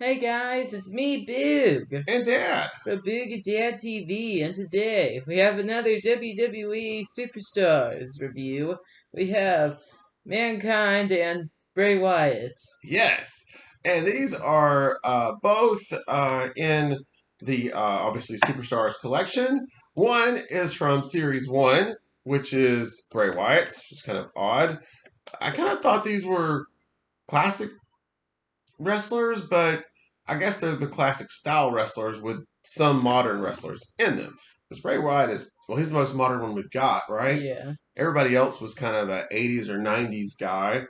Hey guys, it's me, Boog, And Dad. from Boog and Dad TV, and today we have another WWE Superstars review. We have Mankind and Bray Wyatt. Yes. And these are both in the obviously Superstars collection. One is from Series 1, which is Bray Wyatt, which is kind of odd. I kind of thought these were classic wrestlers, but I guess they're the classic style wrestlers with some modern wrestlers in them. Because Bray Wyatt is, well, he's the most modern one we've got, right? Yeah. Everybody else was kind of an 80s or 90s guy.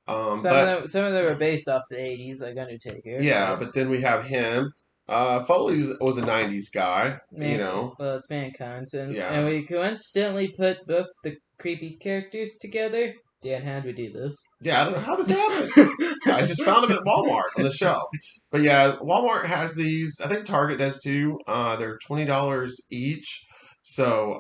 Some of But them were based off the 80s, like Undertaker. yeah, but then we have him. Foley was a 90s guy, Well, it's Mankind's, and Yeah. we coincidentally put both the creepy characters together. Dan, how'd we do this? Yeah, I don't know how this happened. I just found them at Walmart on the shelf. But yeah, Walmart has these. I think Target does too. They're $20 each. So,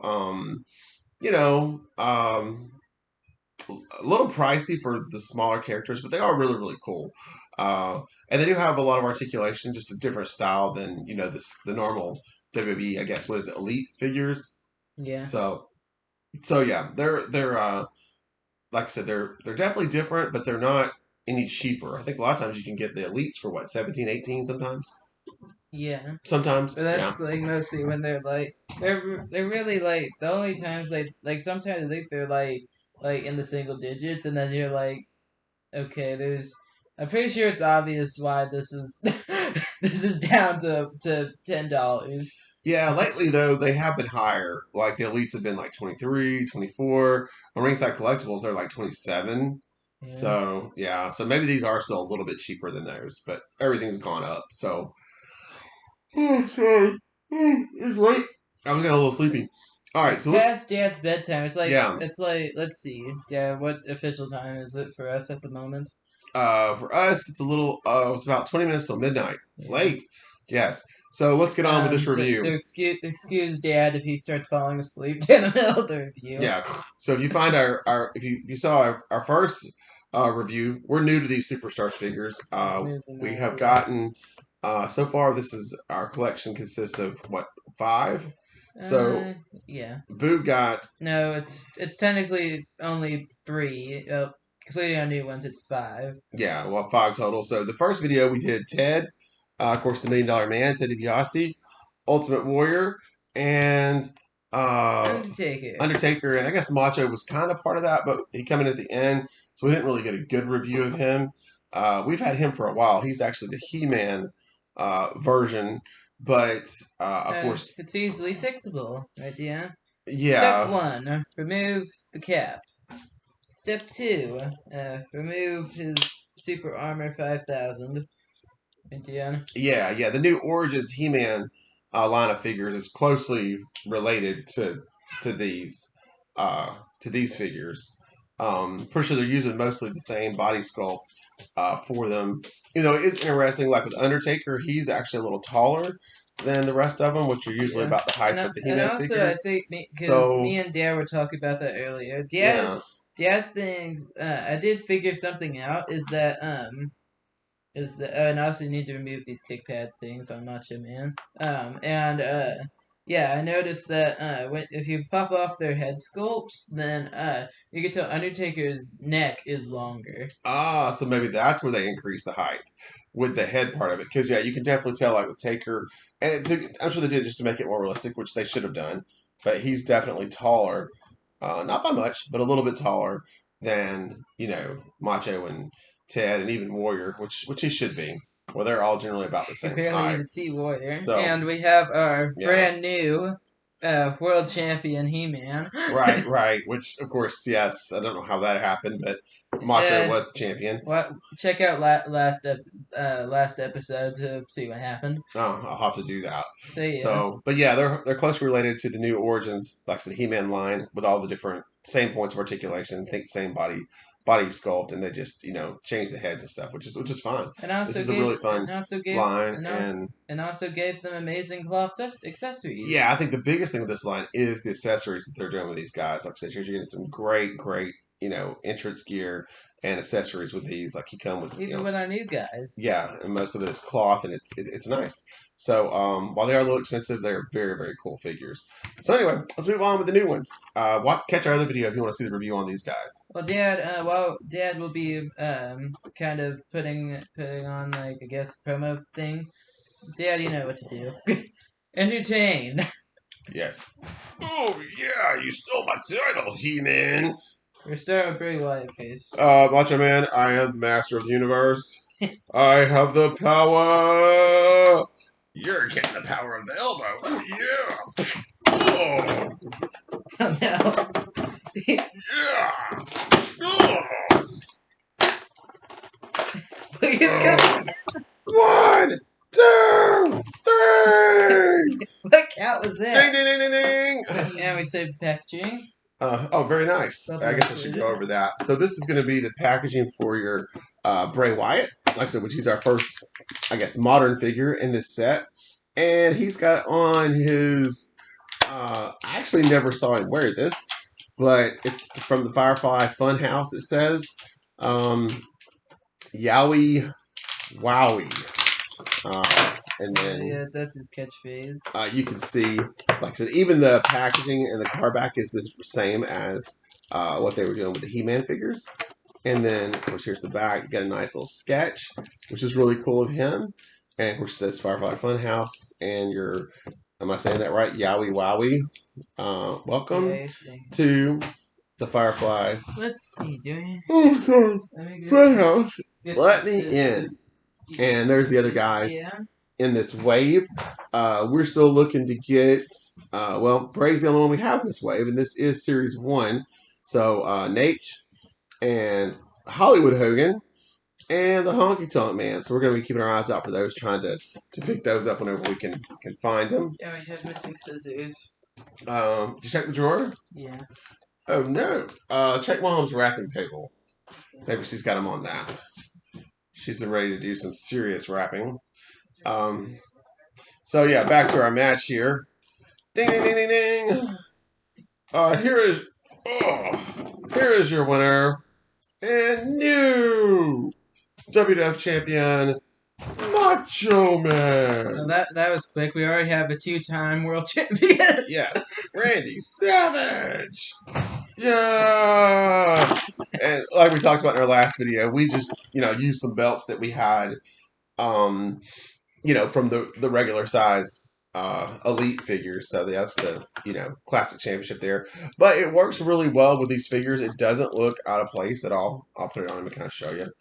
a little pricey for the smaller characters, but they are really, really cool. And they do have a lot of articulation, just a different style than the normal WWE. I guess what is it, Elite figures. Yeah. So yeah, they're like I said, they're definitely different, but they're not any cheaper. I think a lot of times you can get the Elites for what, 17, 18 sometimes. Yeah. Sometimes, But that's like mostly when they're really like the only times like sometimes I think they're like in the single digits, and then you're like, okay, there's I'm pretty sure it's obvious why this is this is down to $10. Yeah, lately though they have been higher. Like the Elites have been like 23, 24. On Ringside Collectibles they're like 27. Yeah. So yeah, so maybe these are still a little bit cheaper than those, but everything's gone up. So oh, sorry. It's late. I was getting a little sleepy. All right, It's so let's past Dad's bedtime. yeah. It's like let's see, Dad, what official time is it for us at the moment? For us, it's about 20 minutes till midnight. It's Yeah. late. Yes. So let's get on with this So review. excuse Dad if he starts falling asleep in the middle of the review. Yeah. So if you find our if you saw our first review, we're new to these superstars figures. We have gotten so far. This is our collection consists of what, 5. So Yeah. Boo got No, it's technically only 3. Including our new ones, it's 5. yeah, well, 5 total. So the first video we did Ted, of course, the $1 Million Man, Ted DiBiase, Ultimate Warrior, and Undertaker. Undertaker, and I guess Macho was kind of part of that, but he came in at the end, so we didn't really get a good review of him. We've had him for a while. He's actually the He-Man version, but of course, It's easily fixable, right? Yeah. Step yeah, 1: remove the cap. Step 2: remove his Super Armor 5000. Right? Yeah. yeah. The new Origins He-Man line of figures is closely related to these to these figures. Pretty sure they're using mostly the same body sculpt for them. You know, it's interesting. Like with Undertaker, he's actually a little taller than the rest of them, which are usually Yeah. about the height of the He-Man Also, I figures. think because So me and Dad were talking about that earlier. yeah, Dad thinks I did figure something out. Is that and I also need to remove these kick pad things on Macho Man. And yeah, I noticed that if you pop off their head sculpts, then you can tell Undertaker's neck is longer. so maybe that's where they increase the height with the head part of it. Because yeah, you can definitely tell like with Taker, and I'm sure they did just to make it more realistic, which they should have done. But he's definitely taller, not by much, but a little bit taller than Macho and Ted and even Warrior, which he should be. Well, they're all generally about the You can same barely height. even see Warrior. So And we have our yeah, brand new world champion He-Man. right. Which of course, yes, I don't know how that happened, but Macho was the champion. What? Check out last episode to see what happened. Oh, I'll have to do that. So yeah. So, but yeah, they're closely related to the new Origins, like I said, He-Man line with all the different same points of articulation, think same body sculpt, and they just change the heads and stuff, which is fine. And also This is a gave really fun and also gave line, and, al- and and also gave them amazing cloth accessories. yeah, I think the biggest thing with this line is the accessories that they're doing with these guys. Like I said, you're getting some great entrance gear and accessories with these. Like he come with Even with our new guys. yeah, and most of it is cloth, and it's nice. So while they are a little expensive, they're very very cool figures. So anyway, let's move on with the new ones. Catch our other video if you want to see the review on these guys. Well, Dad will be kind of putting on like I guess promo thing. Dad, you know what to do. Entertain. Yes. Oh yeah, you stole my title, He-Man. We're starting with Bray Wyatt face. Macho Man, I am the master of the universe. I have the power. You're getting the power of the elbow. Oh yeah. Oh Oh no. yeah. Oh. Please go. 1, 2, 3. What count was Ding that? ding ding ding ding. And we saved packaging. Very nice. I guess I should go over that. So this is going to be the packaging for your Bray Wyatt, like I said, which he's our first, I guess, modern figure in this set. And he's got on his, I actually never saw him wear this, but it's from the Firefly Funhouse, it says. Yowie Wowie. And then Yeah, that's his catchphrase. you can see, like I said, even the packaging and the car back is the same as what they were doing with the He-Man figures. And then, of course, here's the back. You got a nice little sketch, which is really cool of him. And of course, it says Firefly Funhouse. And your, am I saying that right? Yowie Wowie. Welcome to the Firefly. Let's see, do we? Funhouse. Let me in. And there's the other guys in this wave. We're still looking to get, Bray's the only one we have in this wave, and this is Series 1. So, Nate and Hollywood Hogan and the Honky Tonk Man. So we're going to be keeping our eyes out for those, trying to pick those up whenever we can find them. Yeah, we have missing scissors. Did you check the drawer? Yeah. Oh, no. Check Mom's wrapping table. Maybe she's got them on that. She's ready to do some serious wrapping. So yeah, back to our match here. Ding ding ding ding ding. Here is your winner and new WWF champion, Macho Man. Well, that was quick. We already have a 2-time world champion. Yes, Randy Savage. Yeah. And like we talked about in our last video, we just used some belts that we had, from the regular size elite figures. So that's the classic championship there. But it works really well with these figures. It doesn't look out of place at all. I'll put it on and kind of show you in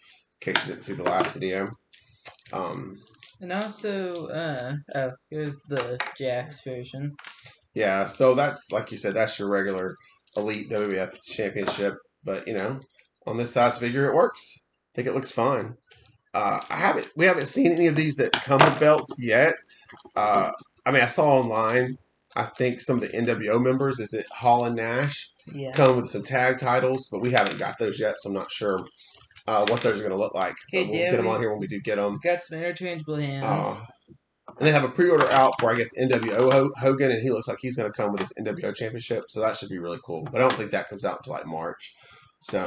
case you didn't see the last video. And also, here's the Jax version. Yeah, so that's, like you said, that's your regular elite WWF championship. But on this size figure, it works. I think it looks fine. We haven't seen any of these that come with belts yet. I saw online, I think some of the NWO members, is it Hall and Nash, come with some tag titles, but we haven't got those yet, so I'm not sure what those are going to look like. Okay, we'll get them on here when we do get them. Got some interchangeable hands. And they have a pre-order out for, I guess, NWO Hogan, and he looks like he's going to come with his NWO championship, so that should be really cool. But I don't think that comes out until like March. So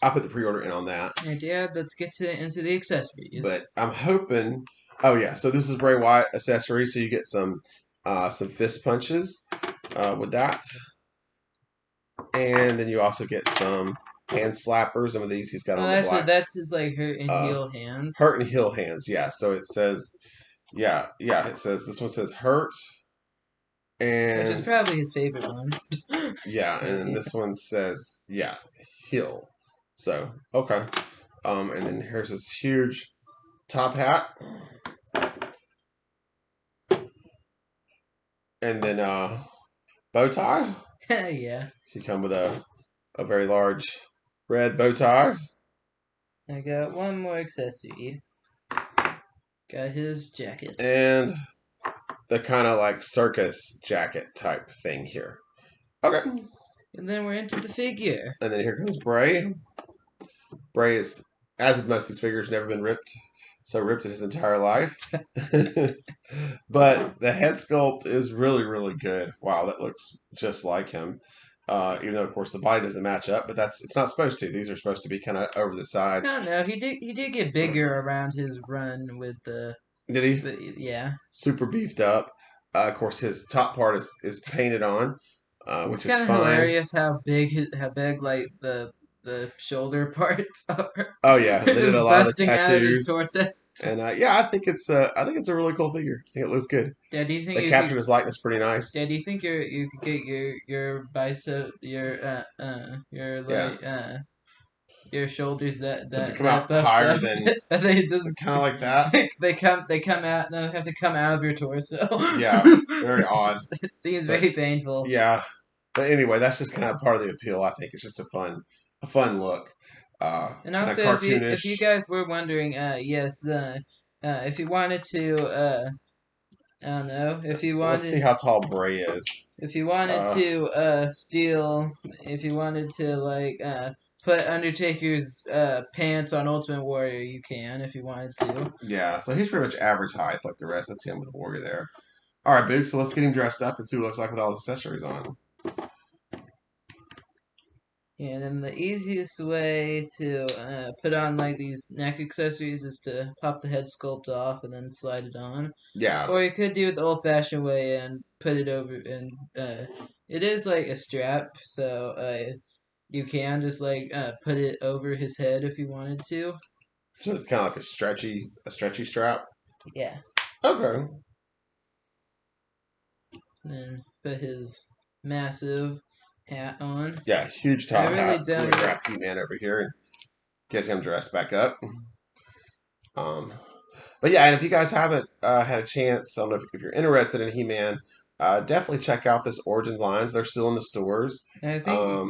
I'll put the pre-order in on that. And yeah, let's get into the accessories. But I'm hoping. Oh yeah, so this is Bray Wyatt accessories. So you get some fist punches with that, and then you also get some hand slappers. Some of these he's got on the black. That's his like hurt and heal hands. Hurt and heal hands. Yeah. So it says, it says this one says hurt. And which is probably his favorite one. Yeah, and then this one says, heal. So, okay. And then here's this huge top hat. And then bow tie. Yeah. So you come with a very large red bow tie. I got one more accessory. Got his jacket. And the kind of like circus jacket type thing here. Okay. And then we're into the figure. And then here comes Bray. Bray is, as with most of these figures, never been ripped. So ripped in his entire life. But the head sculpt is really, really good. Wow, that looks just like him. Even though, of course, the body doesn't match up, but it's not supposed to. These are supposed to be kind of over the I side. don't know. He did get bigger around his run with the. Did he? Yeah. Super beefed up. Of course, his top part is painted on, It's which is kind of fine. hilarious how big like the shoulder parts are. Oh yeah, they did Just a lot of the busting out of his tattoos, torso. and yeah, I think it's a really cool figure. I think it looks good. Dad, do you think They you could? captured his likeness pretty nice. Dad, do you think you could get your bicep your Yeah, like your shoulders to that come out buffed higher up? than They just kind of like that. they come out. No, have to come out of your torso. Yeah, very odd, It seems but very painful. yeah. But anyway, that's just kind of part of the appeal. I think it's just a fun look, And kind of also, if you cartoonish. guys were wondering, yes, if you wanted to, I don't know, Let's see how tall Bray is. if you wanted Uh, to steal, if you wanted to like put Undertaker's pants on Ultimate Warrior, you can if you wanted to. yeah, so he's pretty much average height like the rest. That's him with the warrior there. All right, Boog. So let's get him dressed up and see what it looks like with all his accessories on. And then the easiest way to put on like these neck accessories is to pop the head sculpt off and then slide it on. Yeah, Or you could do it the old-fashioned way and put it over, and it is like a strap, so you can just like put it over his head if you wanted to. so it's kind of like a stretchy strap. Yeah, Okay. and then put his massive hat on. Yeah, huge I top really hat. I'm gonna don't. grab He-Man over here and get him dressed back up. Um, but yeah, and if you guys haven't had a chance, I don't know if you're interested in He-Man, definitely check out this Origins lines. They're still in the stores. And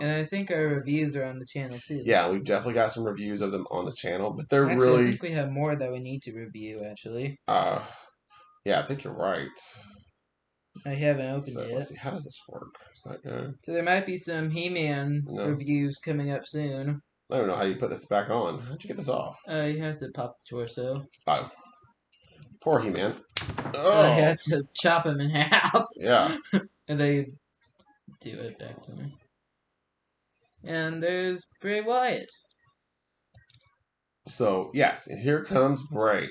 I think our reviews are on the channel too. Yeah, we've definitely got some reviews of them on the channel, but they're Actually, I really, think we have more that we need to review. Actually, uh, yeah, I think you're right. I haven't opened So let's yet. see, how does this work? Is that good? So there might be some He-Man No, reviews coming up soon. I don't know how you put this back on. How'd you get this off? You have to pop the torso. Oh, poor He-Man. You Oh, have to chop him in half, yeah. and they do it back there. And there's Bray Wyatt. So yes, and here comes Bray.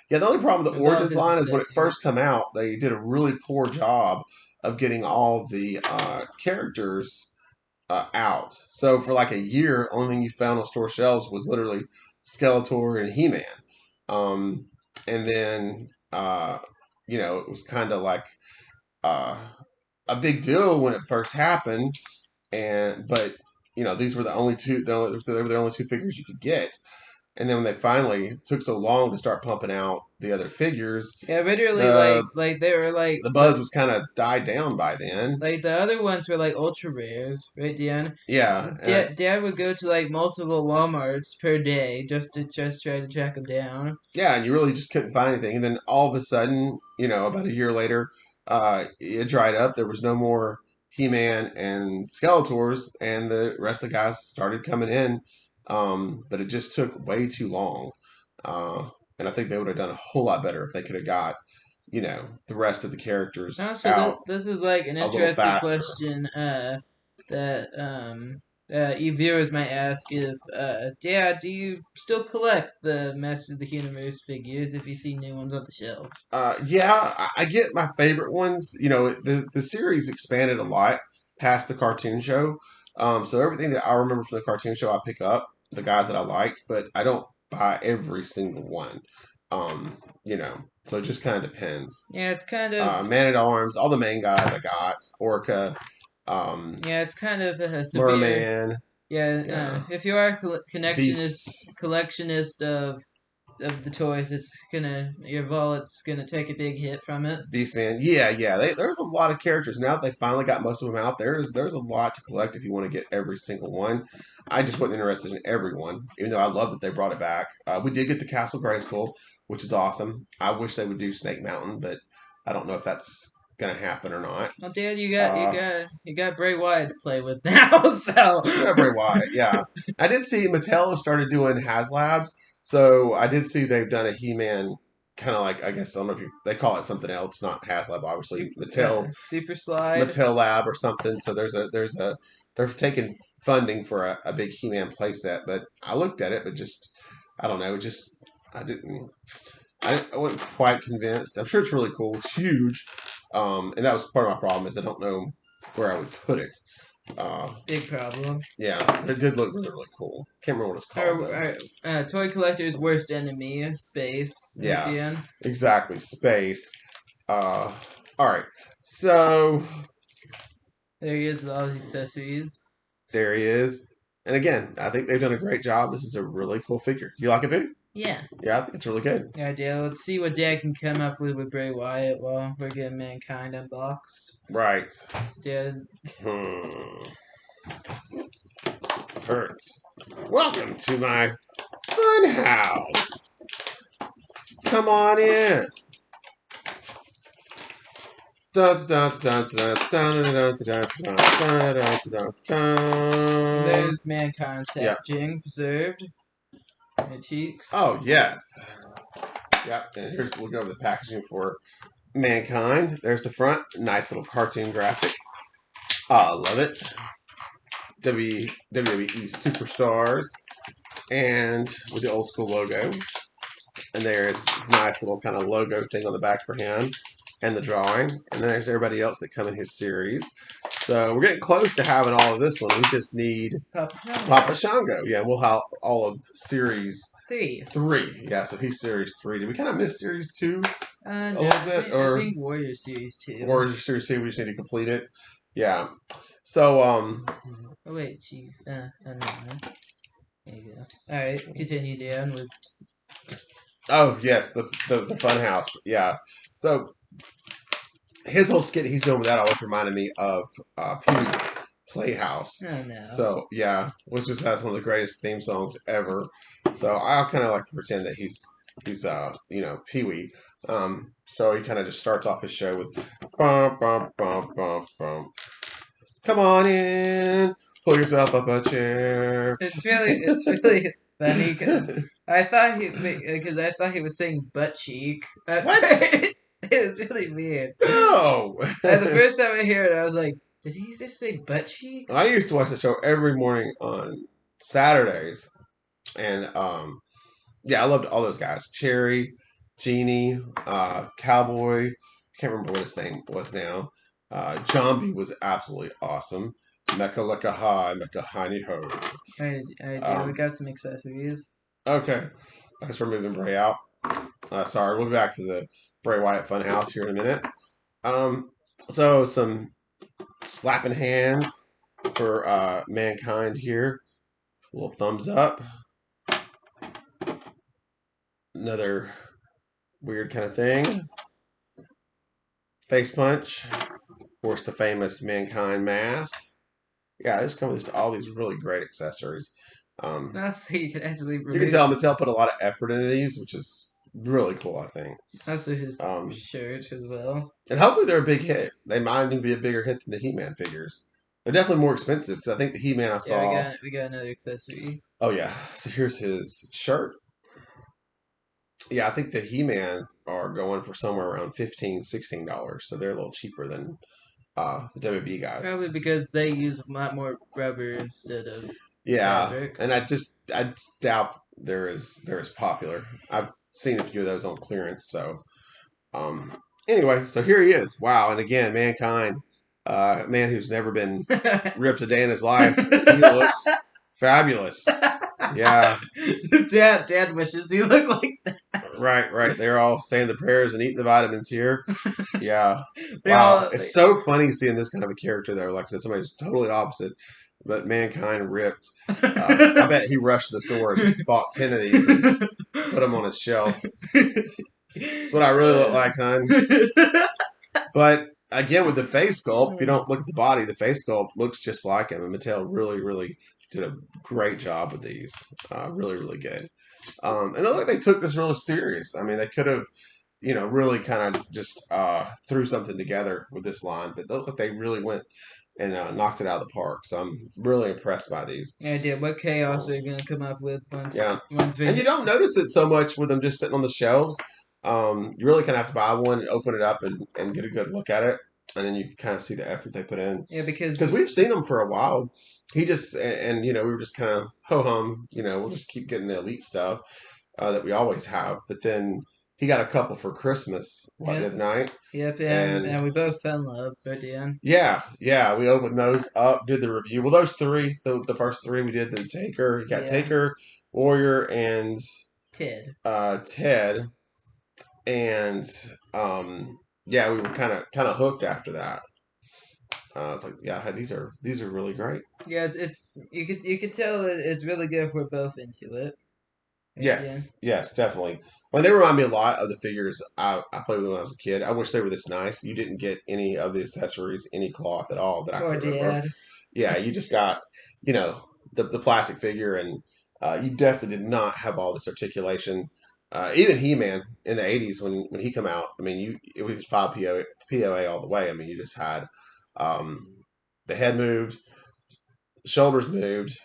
Yeah, the only problem with the With all of Origins his line is when it accessories. first come out, they did a really poor job of getting all the characters out. So for like a year, only thing you found on store shelves was literally Skeletor and He-Man. Um, and then it was kind of like uh, a big deal when it first happened. And but these were the only two. They were the only two figures you could get. And then when they finally took so long to start pumping out the other figures, Yeah, literally, the like they were the buzz was kind of died down by then. like the other ones were like ultra rares, right, Dan? Yeah, Dad would go to like multiple WalMarts per day just try to track them down. yeah, and you really just couldn't find anything. And then all of a sudden, about a year later, it dried up. There was no more He-Man and Skeletors, and the rest of the guys started coming in. But it just took way too long. And I think they would have done a whole lot better if they could have got, the rest of the characters Also, out this is like an a little interesting faster. question that you viewers might ask if Dad, do you still collect the Masters of the Universe figures if you see new ones on the shelves? Yeah, I get my favorite ones. The series expanded a lot past the cartoon show. So everything that I remember from the cartoon show, I pick up the guys that I liked, but I don't buy every single one. So it just kind of depends. Yeah, it's kind of Man at Arms, all the main guys I got, Orca, um, yeah, it's kind of a severe. Merman, Yeah, yeah, if you are a Beast. collectionist of the toys, it's gonna your wallet's gonna take a big hit from it. Beastman, yeah. There's a lot of characters now that they finally got most of them out. There's a lot to collect if you want to get every single one. I just wasn't interested in everyone, even though I love that they brought it back. We did get the Castle Grayskull, which is awesome. I wish they would do Snake Mountain, but I don't know if that's gonna happen or not. Well, Dad, Uh, you got Bray Wyatt to play with now, so I do have Bray Wyatt, yeah. I did see Mattel has started doing HasLabs, so I did see they've done a He-Man kind of like, I guess I don't know if they call it something else, not HasLab, obviously Super Slide. Mattel Lab or something. So they're taking funding for a big He-Man playset. But I looked at it, but just I don't know, just I didn't. I wasn't quite convinced. I'm sure it's really cool. It's huge, and that was part of my problem is I don't know where I would put it. Big problem. Yeah, but it did look really, really cool. Can't remember what it's called though. Toy collector's worst enemy, space. Yeah, Again. exactly. Space. All right. So there he is with all his accessories. There he is. And again, I think they've done a great job. This is a really cool figure. You like it, Boo? Yeah. Yeah, I think it's really good. Yeah, dear. Let's see what Dad can come up with Bray Wyatt while we're getting Mankind unboxed. Right. Dad. Hurts. Welcome to my fun house. Come on in. There's Mankind packaging preserved. My cheeks. Oh yes. Yep. And here's looking over the packaging for Mankind. There's the front. Nice little cartoon graphic. I love it. WWE Superstars. And with the old school logo. And there's this nice little kind of logo thing on the back for him. And the drawing. And then there's everybody else that come in his series. So we're getting close to having all of this one. We just need Papa Shango. Yeah, we'll have all of series 3. Yeah, so he's series 3. Did we kind of miss series 2 a little bit? I think Warrior series 2. Warrior series 2, we just need to complete it. Yeah. So, Oh, wait, jeez. No. There you go. Alright, continue down with... Oh, yes, the fun house. Yeah. So, his whole skit he's doing with that always reminded me of Pee-wee's Playhouse. Oh, no. So, yeah, which just has one of the greatest theme songs ever. So, I kind of like to pretend that he's Pee-wee. So, he kind of just starts off his show with bum, bum, bum, bum, bum. Come on in, pull yourself up a chair. It's really funny because I thought he was saying butt cheek. What? It was really weird. No. And the first time I heard it, I was like, "Did he just say butt cheeks?" I used to watch the show every morning on Saturdays, and yeah, I loved all those guys: Cherry, Genie, Cowboy. I can't remember what his name was now. Zombie was absolutely awesome. Mecha Lecca Hi, Mecha Hiney Ho. We got some accessories. Okay. I guess we're moving Bray out. Sorry, we'll be back to the Bray Wyatt Funhouse here in a minute. So some slapping hands for Mankind here. A little thumbs up. Another weird kind of thing. Face punch. Of course, the famous Mankind mask. Yeah, this comes with all these really great accessories. So you can actually you can tell Mattel put a lot of effort into these, which is really cool, I think. Also his shirt as well. And hopefully they're a big hit. They might even be a bigger hit than the He-Man figures. They're definitely more expensive, because I think the He-Man I saw... Yeah, we got another accessory. Oh, yeah. So here's his shirt. Yeah, I think the He-Mans are going for somewhere around $15, $16. So they're a little cheaper than the WWE guys. Probably because they use a lot more rubber instead of fabric. And I doubt they're as popular. I've seen a few of those on clearance. So anyway, so here he is. Wow, and again, Mankind, a man who's never been ripped a day in his life. He looks fabulous. Yeah. Dad wishes he looked like that. Right. They're all saying the prayers and eating the vitamins here. Yeah. Wow. It's so funny seeing this kind of a character, though. Like I said, somebody's totally opposite. But Mankind ripped. I bet he rushed to the store and bought 10 of these and put them on his shelf. That's what I really look like, hon. But again, with the face sculpt, if you don't look at the body, the face sculpt looks just like him. And Mattel really, really did a great job with these. Really, really good. And it looked like they took this really serious. I mean, they could have, really kind of just threw something together with this line. But it looked like they really went and knocked it out of the park. So I'm really impressed by these. Yeah, dude. What chaos are you going to come up with once? And you don't notice it so much with them just sitting on the shelves. You really kind of have to buy one and open it up and get a good look at it, and then you kind of see the effort they put in. Yeah, because Because we've seen him for a while. He just and we were just kind of ho hum. We'll just keep getting the elite stuff that we always have. But then he got a couple for Christmas the yep, other night, yep, and and we both fell in love by the end. yeah, we opened those up, did the review. Well, those three, the first three, we did the Taker. You got Yeah, Taker, Warrior, and Ted. Ted, and yeah, we were kind of hooked after that. It's like, yeah, these are really great. Yeah, it's you could tell that it's really good if we're both into it. Right, Dan? Yes, definitely. Well, they remind me a lot of the figures I played with when I was a kid. I wish they were this nice. You didn't get any of the accessories, any cloth at all that I Poor could remember. Dad. Yeah, you just got, the plastic figure, and you definitely did not have all this articulation. Even He-Man in the '80s when he come out, I mean, it was 5 POA all the way. I mean, you just had um, the head moved, shoulders moved,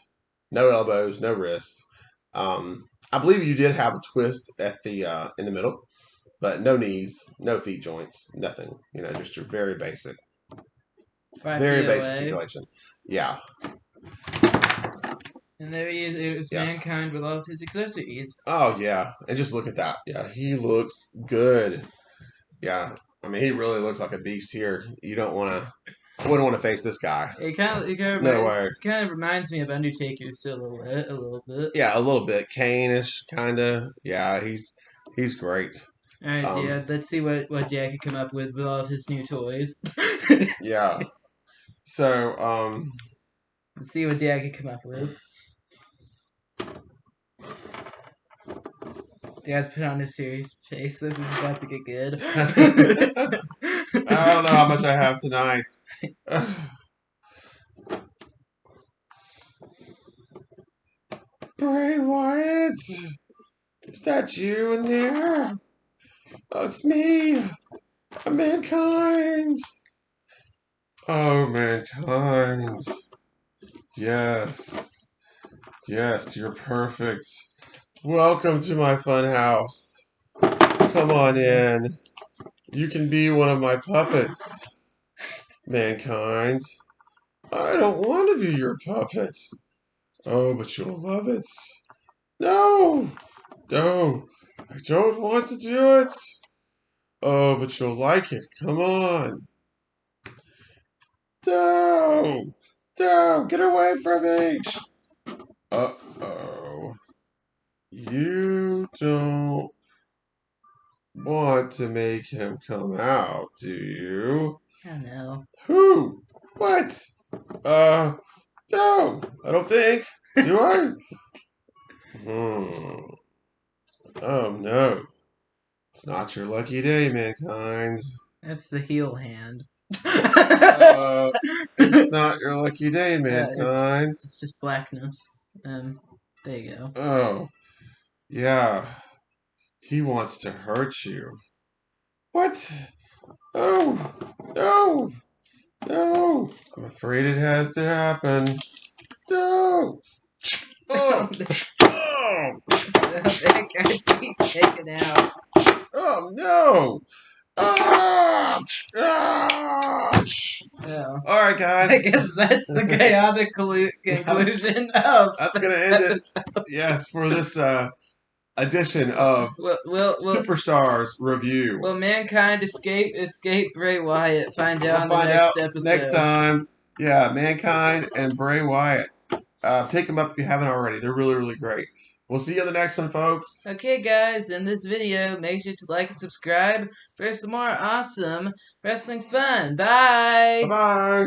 no elbows, no wrists. I believe you did have a twist at the in the middle, but no knees, no feet joints, nothing. Just your Five very basic POA. articulation. Yeah, And there he is. It was yeah. Mankind with all of his accessories. Oh yeah, and just look at that. Yeah, he looks good. Yeah, I mean he really looks like a beast here. You don't want to. I wouldn't want to face this guy. No way. Kind of reminds me of Undertaker silhouette a little bit. Yeah, a little bit Kane-ish, kind of. Yeah, he's great. All right, Um, yeah. Let's see what Jack can come up with all of his new toys. yeah. So, Let's see what Jack can come up with. Dad's put on a serious face. This is about to get good. I don't know how much I have tonight. Bray Wyatt, is that you in there? Oh, it's me, Mankind. Oh, Mankind. Yes, yes, you're perfect. Welcome to my fun house. Come on in. You can be one of my puppets, Mankind. I don't want to be your puppet. Oh, but you'll love it. No! No! I don't want to do it! Oh, but you'll like it. Come on. No! No! Get away from me! Uh-oh. You don't want to make him come out, do you? I know. Who? What? No, I don't think. Do I? Oh no. It's not your lucky day, Mankind. That's the heel hand. It's not your lucky day, Yeah, Mankind. it's just blackness. There you go. Oh, yeah. He wants to hurt you. What? Oh, no, no. I'm afraid it has to happen. No. Oh, oh, That guy's getting taken out. oh no. Ah, ah. Yeah. All right, guys. I guess that's the chaotic conclusion of. That's gonna end it. Yes, for this edition of Superstars Review. Will Mankind escape Bray Wyatt? Find out in the Find next out episode. next time. Yeah, Mankind and Bray Wyatt. Pick them up if you haven't already. They're really, really great. We'll see you on the next one, folks. Okay, guys, in this video, make sure to like and subscribe for some more awesome wrestling fun. Bye! Bye-bye.